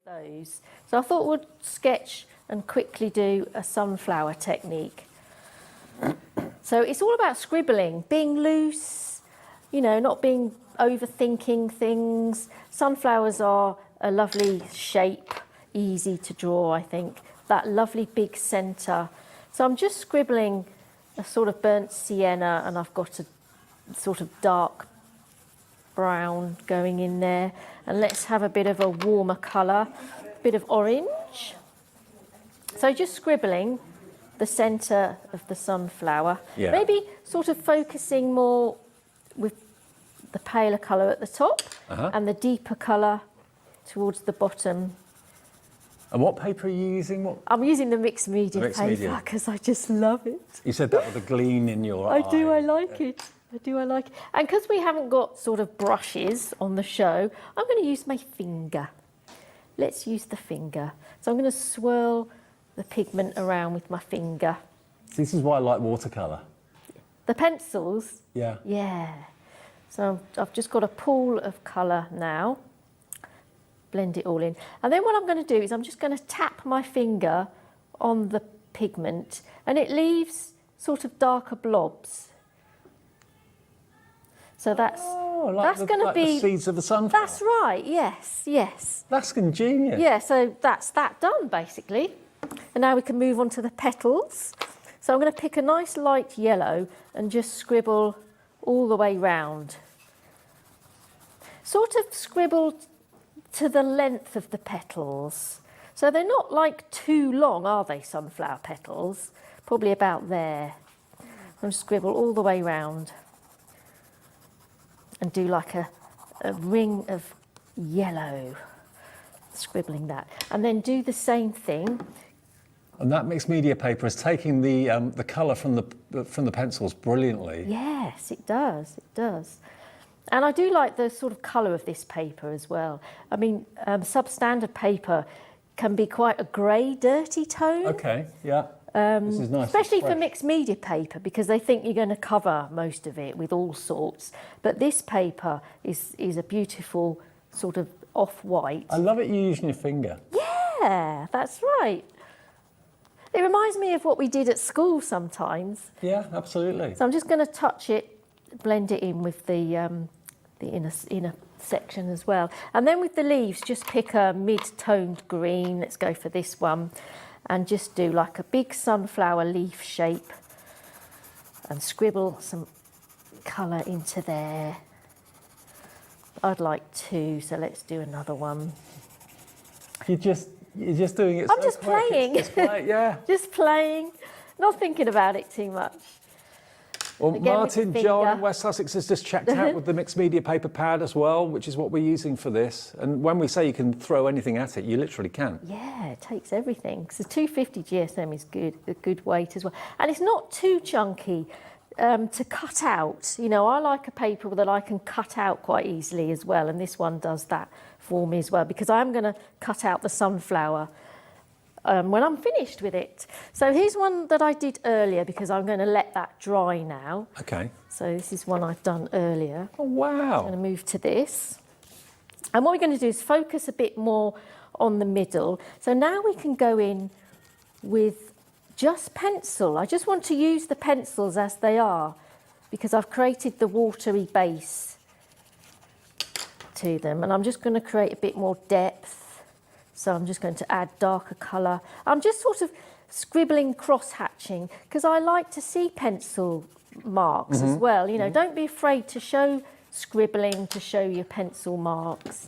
those. So I thought we'd sketch and quickly do a sunflower technique. So it's all about scribbling, being loose, you know, not being overthinking things. Sunflowers are a lovely shape, easy to draw, I think. That lovely big centre. So I'm just scribbling a sort of burnt sienna, and I've got a sort of dark brown going in there. And let's have a bit of a warmer colour, a bit of orange. So just scribbling the centre of the sunflower. Yeah. Maybe sort of focusing more with the paler colour at the top and the deeper colour towards the bottom. And what paper are you using? I'm using the mixed media paper because I just love it. You said that with a gleam in your eye. I do, I like it. I do, I like it. And because we haven't got sort of brushes on the show, I'm going to use my finger. Let's use the finger. So I'm going to swirl the pigment around with my finger. This is why I like watercolour. The pencils? Yeah. Yeah. So I've just got a pool of colour now. Blend it all in. And then what I'm going to do is I'm just going to tap my finger on the pigment and it leaves sort of darker blobs. So that's going to be the seeds of the sunflower. That's right. Yes, yes. That's ingenious. Yeah. So that's that done basically. And now we can move on to the petals. So I'm going to pick a nice light yellow and just scribble all the way round. Sort of scribble to the length of the petals. So they're not like too long, are they, sunflower petals? Probably about there. And scribble all the way round. And do like a ring of yellow, scribbling that. And then do the same thing. And that mixed media paper is taking the colour from the pencils brilliantly. Yes, it does, it does. And I do like the sort of colour of this paper as well. I mean, substandard paper can be quite a grey, dirty tone. Okay, yeah. This is nice. Especially for mixed media paper, because they think you're going to cover most of it with all sorts. But this paper is a beautiful sort of off-white. I love it you using your finger. Yeah, that's right. It reminds me of what we did at school sometimes. Yeah, absolutely. So I'm just going to touch it, blend it in with the inner section as well. And then with the leaves, just pick a mid-toned green. Let's go for this one. And just do like a big sunflower leaf shape and scribble some colour into there. I'd like two, so let's do another one. You're just doing it. I'm just playing. Yeah. Just playing, not thinking about it too much. Well, again, Martin John in West Sussex has just checked out with the mixed media paper pad as well, which is what we're using for this. And when we say you can throw anything at it, you literally can. Yeah, it takes everything. So 250 GSM is good, a good weight as well. And it's not too chunky to cut out. You know, I like a paper that I can cut out quite easily as well. And this one does that for me as well, because I'm going to cut out the sunflower when I'm finished with it. So here's one that I did earlier because I'm going to let that dry now. Okay. So this is one I've done earlier. Oh, wow. I'm going to move to this. And what we're going to do is focus a bit more on the middle. So now we can go in with just pencil. I just want to use the pencils as they are because I've created the watery base to them. And I'm just going to create a bit more depth. So I'm just going to add darker colour. I'm just sort of scribbling, cross-hatching, because I like to see pencil marks as well. You know, don't be afraid to show scribbling, to show your pencil marks.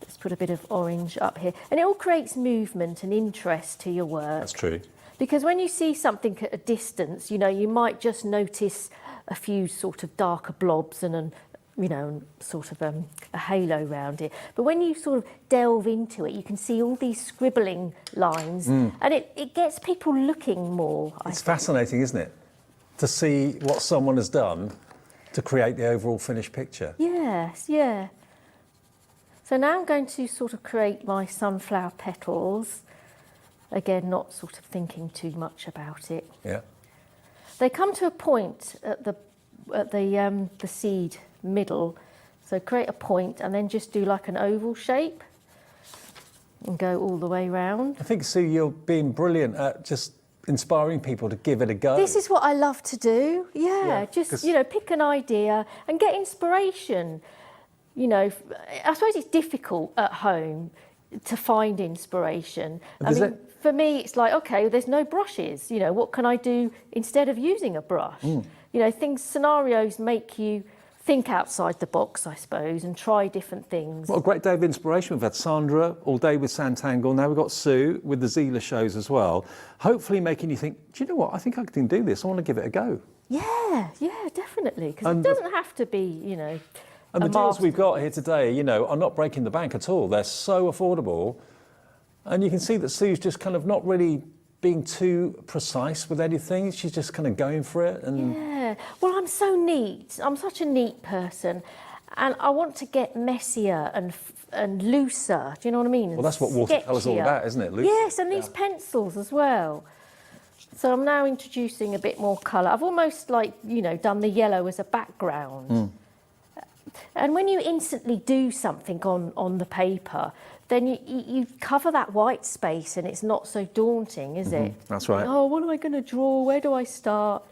Let's put a bit of orange up here. And it all creates movement and interest to your work. That's true. Because when you see something at a distance, you know, you might just notice a few sort of darker blobs and you know, sort of a halo around it. But when you sort of delve into it, you can see all these scribbling lines and it gets people looking more. It's fascinating, isn't it? To see what someone has done to create the overall finished picture. Yes, yeah. So now I'm going to sort of create my sunflower petals. Again, not sort of thinking too much about it. Yeah. They come to a point at the seed middle, so create a point and then just do like an oval shape and go all the way round. I think, Sue, you're being brilliant at just inspiring people to give it a go. This is what I love to do. Yeah, just, you know, pick an idea and get inspiration. You know, I suppose it's difficult at home to find inspiration. I mean, for me, it's like, okay, there's no brushes. You know, what can I do instead of using a brush? You know, scenarios make you think outside the box, I suppose, and try different things. What a great day of inspiration. We've had Sandra all day with Santangle. Now we've got Sue with the Zieler shows as well. Hopefully making you think, do you know what? I think I can do this. I want to give it a go. Yeah, definitely. Because it doesn't have to be, you know, and the deals we've got here today, you know, are not breaking the bank at all. They're so affordable. And you can see that Sue's just kind of not really being too precise with anything. She's just kind of going for it. And yeah. Well, I'm so neat. I'm such a neat person. And I want to get messier and looser. Do you know what I mean? Well, that's what watercolour's all about, isn't it? Looser. Yes, and these pencils as well. So I'm now introducing a bit more colour. I've almost, like, you know, done the yellow as a background. And when you instantly do something on the paper, then you cover that white space and it's not so daunting, is it? That's right. Oh, what am I going to draw? Where do I start?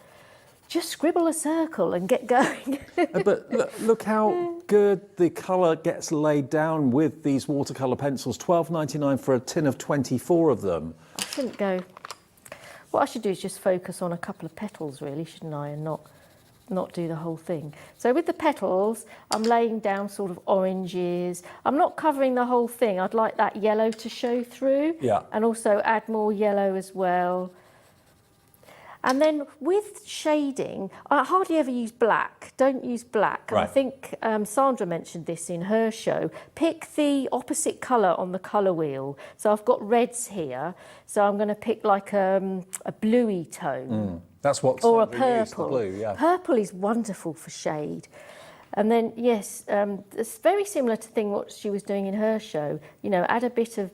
Just scribble a circle and get going. But look how good the colour gets laid down with these watercolour pencils. $12.99 for a tin of 24 of them. I shouldn't go. What I should do is just focus on a couple of petals, really, shouldn't I? And not do the whole thing. So with the petals, I'm laying down sort of oranges. I'm not covering the whole thing. I'd like that yellow to show through. Yeah. And also add more yellow as well. And then with shading, I hardly ever use black. Don't use black. Right. I think Sandra mentioned this in her show. Pick the opposite colour on the colour wheel. So I've got reds here. So I'm going to pick like a bluey tone. That's what or a Sandra used, the purple. blue, yeah. Purple is wonderful for shade. And then, yes, it's very similar to what she was doing in her show. You know, add a bit of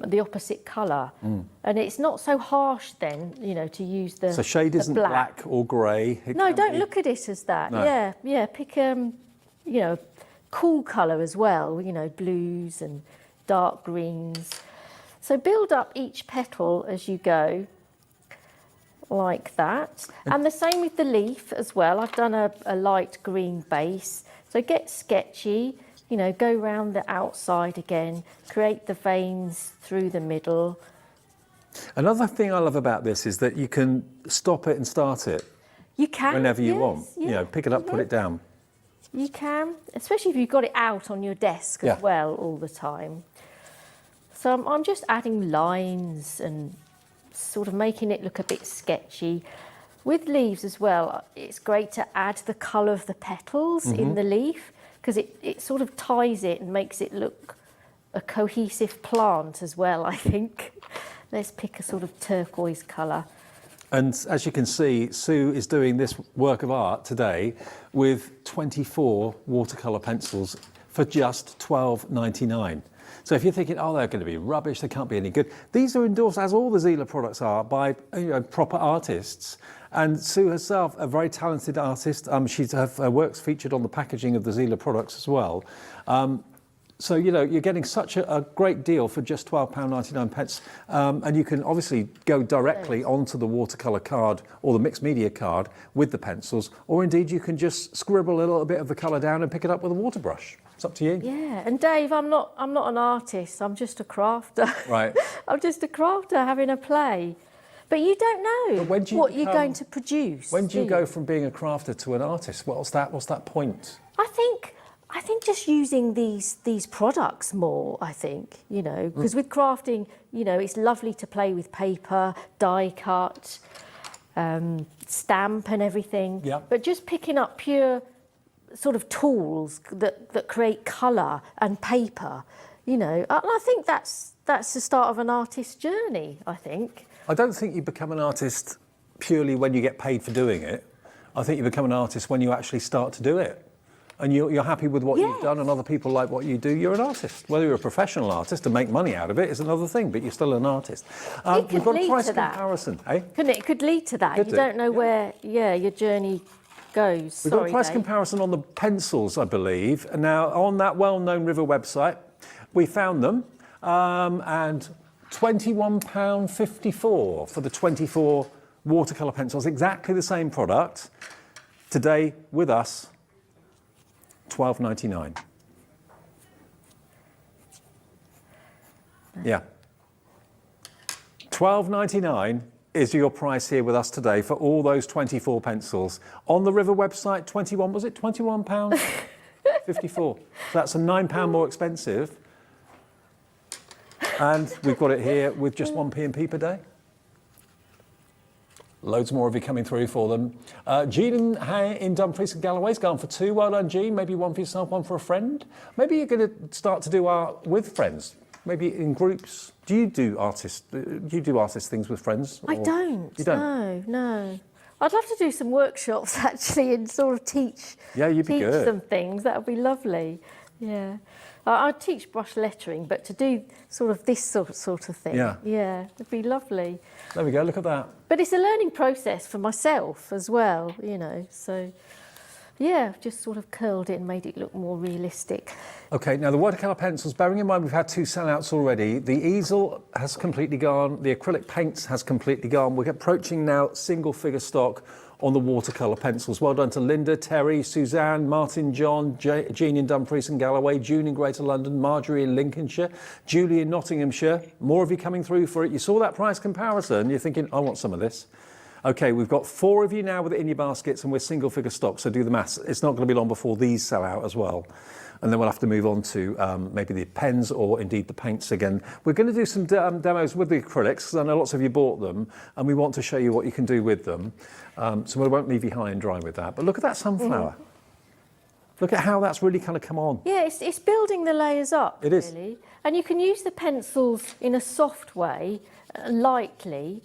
the opposite colour. And it's not so harsh then, you know, to use the So shade isn't black or grey. No, don't look at it as that. No. Yeah, pick, you know, cool colour as well, you know, blues and dark greens. So build up each petal as you go, like that. And the same with the leaf as well. I've done a light green base. So get sketchy, you know, go round the outside again, create the veins through the middle. Another thing I love about this is that you can stop it and start it. You can. Whenever you want. Yeah. You know, pick it up, put it down. You can, especially if you've got it out on your desk as well all the time. So I'm just adding lines and sort of making it look a bit sketchy. With leaves as well, it's great to add the colour of the petals in the leaf because it sort of ties it and makes it look a cohesive plant as well, I think. Let's pick a sort of turquoise colour. And as you can see, Sue is doing this work of art today with 24 watercolour pencils for just $12.99. So if you're thinking, oh, they're going to be rubbish, they can't be any good, these are endorsed, as all the Zieler products are, by proper artists. And Sue herself, a very talented artist, she's her works featured on the packaging of the Zieler products as well. So, you know, you're getting such a great deal for just £12.99. And you can obviously go directly onto the watercolour card or the mixed media card with the pencils, or indeed you can just scribble a little bit of the colour down and pick it up with a water brush. It's up to you. Yeah, and Dave, I'm not an artist, I'm just a crafter. Right. I'm just a crafter having a play. But you don't know what you're going to produce. When do you go from being a crafter to an artist? What's that point? I think just using these products more, I think, you know, because with crafting, you know, it's lovely to play with paper, die cut, stamp and everyting. Yeah. But just picking up pure sort of tools that create colour and paper, you know, and I think that's the start of an artist's journey, I think. I don't think you become an artist purely when you get paid for doing it. I think you become an artist when you actually start to do it. And you're happy with what you've done and other people like what you do, you're an artist. Whether you're a professional artist and make money out of it is another thing, but you're still an artist. We've got a price comparison, eh? Couldn't it? It could lead to that. You don't know where, your journey goes. We've got a price comparison on the pencils, I believe. And now, on that well-known River website, we found them. and £21.54 for the 24 watercolour pencils. Exactly the same product. Today with us, £12.99. Yeah. £12.99 is your price here with us today for all those 24 pencils. On the River website, £21.54. So that's a £9 more expensive. And we've got it here with just 1p&p per day. Loads more of you coming through for them. Jean in Dumfries and Galloway's gone for 2. Well done, Jean. Maybe 1 for yourself, 1 for a friend. Maybe you're going to start to do art with friends. Maybe in groups. Do you do artist things with friends? I don't. You don't? No. I'd love to do some workshops actually and sort of teach. Yeah, you'd be good. Some things. That would be lovely. Yeah. I teach brush lettering, but to do sort of this sort of thing. Yeah, it'd be lovely. There we go. Look at that. But it's a learning process for myself as well, you know. So, yeah, just sort of curled it and made it look more realistic. Okay, now the watercolour pencils, bearing in mind we've had 2 sellouts already, the easel has completely gone, the acrylic paints has completely gone. We're approaching now single figure stock on the watercolour pencils. Well done to Linda, Terry, Suzanne, Martin, John, Jean in Dumfries and Galloway, June in Greater London, Marjorie in Lincolnshire, Julie in Nottinghamshire. More of you coming through for it. You saw that price comparison, you're thinking, I want some of this. Okay, we've got 4 of you now with it in your baskets and we're single figure stock, so do the maths. It's not going to be long before these sell out as well. And then we'll have to move on to maybe the pens or indeed the paints again. We're going to do some demos with the acrylics, because I know lots of you bought them, and we want to show you what you can do with them. So we won't leave you high and dry with that. But look at that sunflower. Look at how that's really kind of come on. Yeah, it's building the layers up, it is. Really. And you can use the pencils in a soft way, lightly,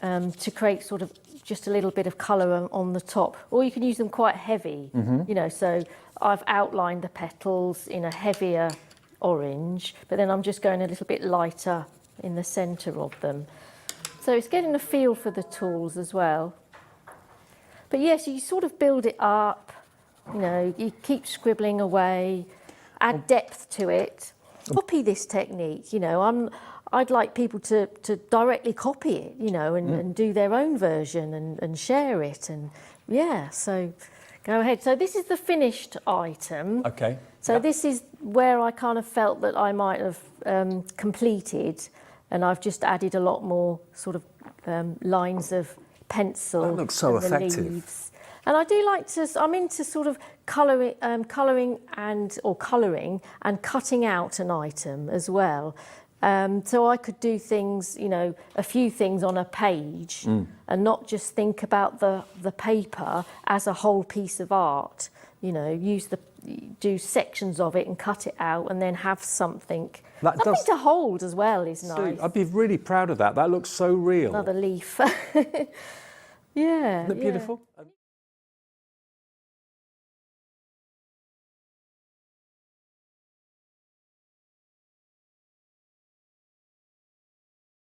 to create sort of just a little bit of colour on the top. Or you can use them quite heavy, you know, so I've outlined the petals in a heavier orange, but then I'm just going a little bit lighter in the centre of them. So it's getting a feel for the tools as well. But yes, you sort of build it up, you know, you keep scribbling away, add depth to it. Copy this technique, you know, I'd like people to directly copy it, you know, and do their own version and share it. And yeah, so go ahead. So this is the finished item. Okay. So this is where I kind of felt that I might have completed, and I've just added a lot more sort of lines of pencil. That looks so effective. Leaves. And I do like to, I'm into sort of colouring and cutting out an item as well. So I could do things, you know, a few things on a page and not just think about the paper as a whole piece of art, you know, do sections of it and cut it out and then have something to hold as well is nice. I'd be really proud of that. That looks so real. Another leaf. Yeah. Isn't it beautiful?